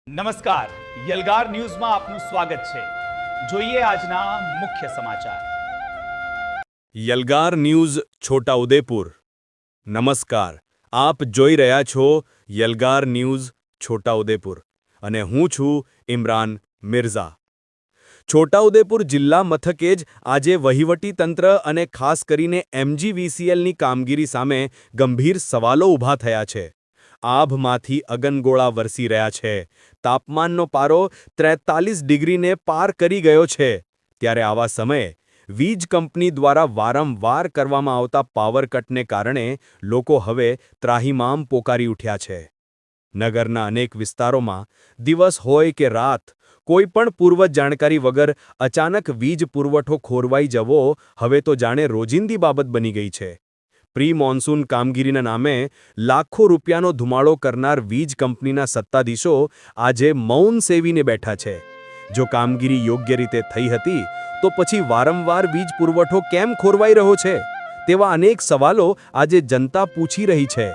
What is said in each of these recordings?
નમસ્કાર, યલગાર ન્યૂઝમાં આપનું સ્વાગત છે। જોઈએ આજના મુખ્ય સમાચાર। યલગાર ન્યૂઝ છોટાઉદેપુર। નમસ્કાર, આપ જોઈ રહ્યા છો યલગાર ન્યૂઝ છોટાઉદેપુર અને હું છું ઇમરાન મિર્ઝા। છોટાઉદેપુર જિલ્લા મથકે જ આજે વહીવટી તંત્ર અને ખાસ કરીને MGVCLની કામગીરી સામે ગંભીર સવાલો ઊભા થયા છે। આભમાંથી અગનગોળા વરસી રહ્યા છે। તાપમાનનો પારો 43 ડિગ્રીને પાર કરી ગયો છે। ત્યારે આવા સમયે વીજ કંપની દ્વારા વારંવાર કરવામાં આવતા પાવર કટને કારણે લોકો હવે ત્રાહિમામ પોકારી ઉઠ્યા છે। નગરના અનેક વિસ્તારોમાં દિવસ હોય કે રાત કોઈપણ પૂર્વ જાણકારી વગર અચાનક વીજ પુરવઠો ખોરવાઈ જવો હવે તો જાણે રોજિંદી બાબત બની ગઈ છે। પ્રી મોન્સૂન કામગીરીના નામે લાખો રૂપિયાનો ધુમાડો કરનાર વીજ કંપનીના સત્તાધીશો આજે મૌન સેવીને બેઠા છે। જો કામગીરી યોગ્ય રીતે થઈ હતી તો પછી વારંવાર વીજ પુરવઠો કેમ ખોરવાઈ રહ્યો છે તેવા અનેક સવાલો આજે જનતા પૂછી રહી છે।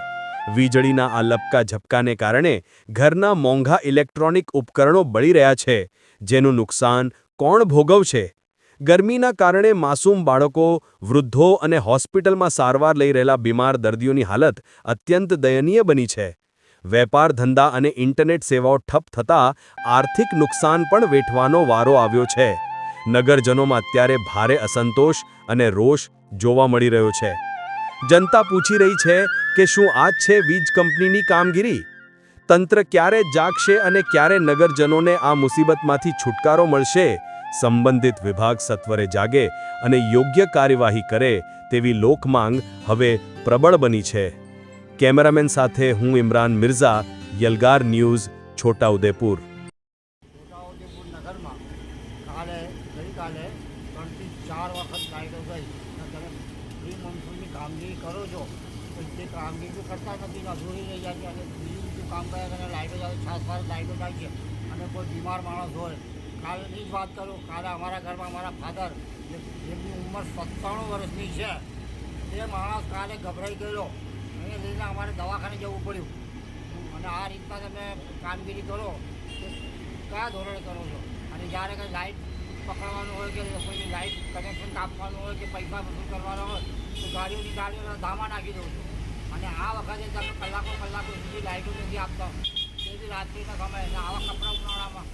વીજળીના આ લપકા ઝપકાને કારણે ઘરના મોંઘા ઇલેક્ટ્રોનિક ઉપકરણો બળી રહ્યા છે, જેનું નુકસાન કોણ ભોગવશે? ગરમીના કારણે માસૂમ બાળકો, વૃદ્ધો અને હોસ્પિટલમાં સારવાર લઈ રહેલા બીમાર દર્દીઓની હાલત અત્યંત દયનીય બની છે। વેપાર ધંધા અને ઇન્ટરનેટ સેવાઓ ઠપ થતાં આર્થિક નુકસાન પણ વેઠવાનો વારો આવ્યો છે। નગરજનોમાં અત્યારે ભારે અસંતોષ અને રોષ જોવા મળી રહ્યો છે। જનતા પૂછી રહી છે કે શું આ જ છે વીજ કંપનીની કામગીરી? તંત્ર ક્યારે જાગશે અને ક્યારે નગરજનોને આ મુસીબતમાંથી છુટકારો મળશે? સંબંધિત વિભાગ સત્વરે જાગે અને યોગ્ય કાર્યવાહી કરે તેવી લોકમાંગ હવે પ્રબળ બની છે। કેમેરામેન સાથે હું ઇમરાન મિર્ઝા, યલગાર ન્યૂઝ છોટાઉદેપુર। છોટાઉદેપુર નગરમાં ગઈકાલે 3 થી 4 વખત લાઈટો ગઈ અને તમે પ્રી મોન્સૂનની કામગીરી કરો છો તો તે કામગીરી કરતા નથી, અધૂરી રહી જાય છે અને બીજું કામ કર્યા અને લાઈટો જાય, છાસવાર લાઈટો જાય છે અને કોઈ બીમાર માણસ હોય। કાલની જ વાત કરું, કાલે અમારા ઘરમાં અમારા ફાધર જેમની ઉંમર 97 વર્ષની છે, તે માણસ કાલે ગભરાઈ ગયેલો, એને લઈને અમારે દવાખાને જવું પડ્યું। અને આ રીતના તમે કામગીરી કરો તો કયા ધોરણે કરો છો? અને જ્યારે કંઈ લાઇટ પકડવાનું હોય કે કોઈની લાઇટ કનેક્શન કાપવાનું હોય કે પૈસા વસૂલ કરવાના હોય તો ગાડીઓના ધામા નાખી દઉં છું। અને આ વખતે તમે કલાકો સુધી લાઇટો નથી આપતા, તે બી રાત્રિના સમયે આવા કપડા ઉનાળામાં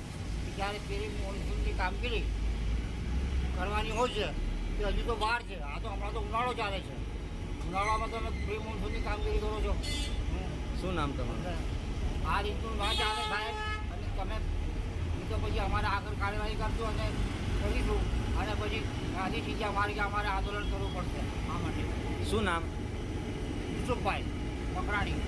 જ્યારે પ્રી મોન્સૂનની કામગીરી કરવાની હોય છે તે હજુ તો વાર છે। આ તો હમણાં તો ઉનાળો ચાલે છે, ઉનાળામાં તમે પ્રી મોન્સૂનની કામગીરી કરો છો। શું નામ તમારું? આ રીતનું ના ચાલે સાહેબ, અને તમે તો પછી અમારે આગળ કાર્યવાહી કરજો અને કરીશું અને પછી ગાંધી સીધી અમારે આંદોલન કરવું પડશે। આ માટે શું નામ? યુસુફભાઈ મકરાણી।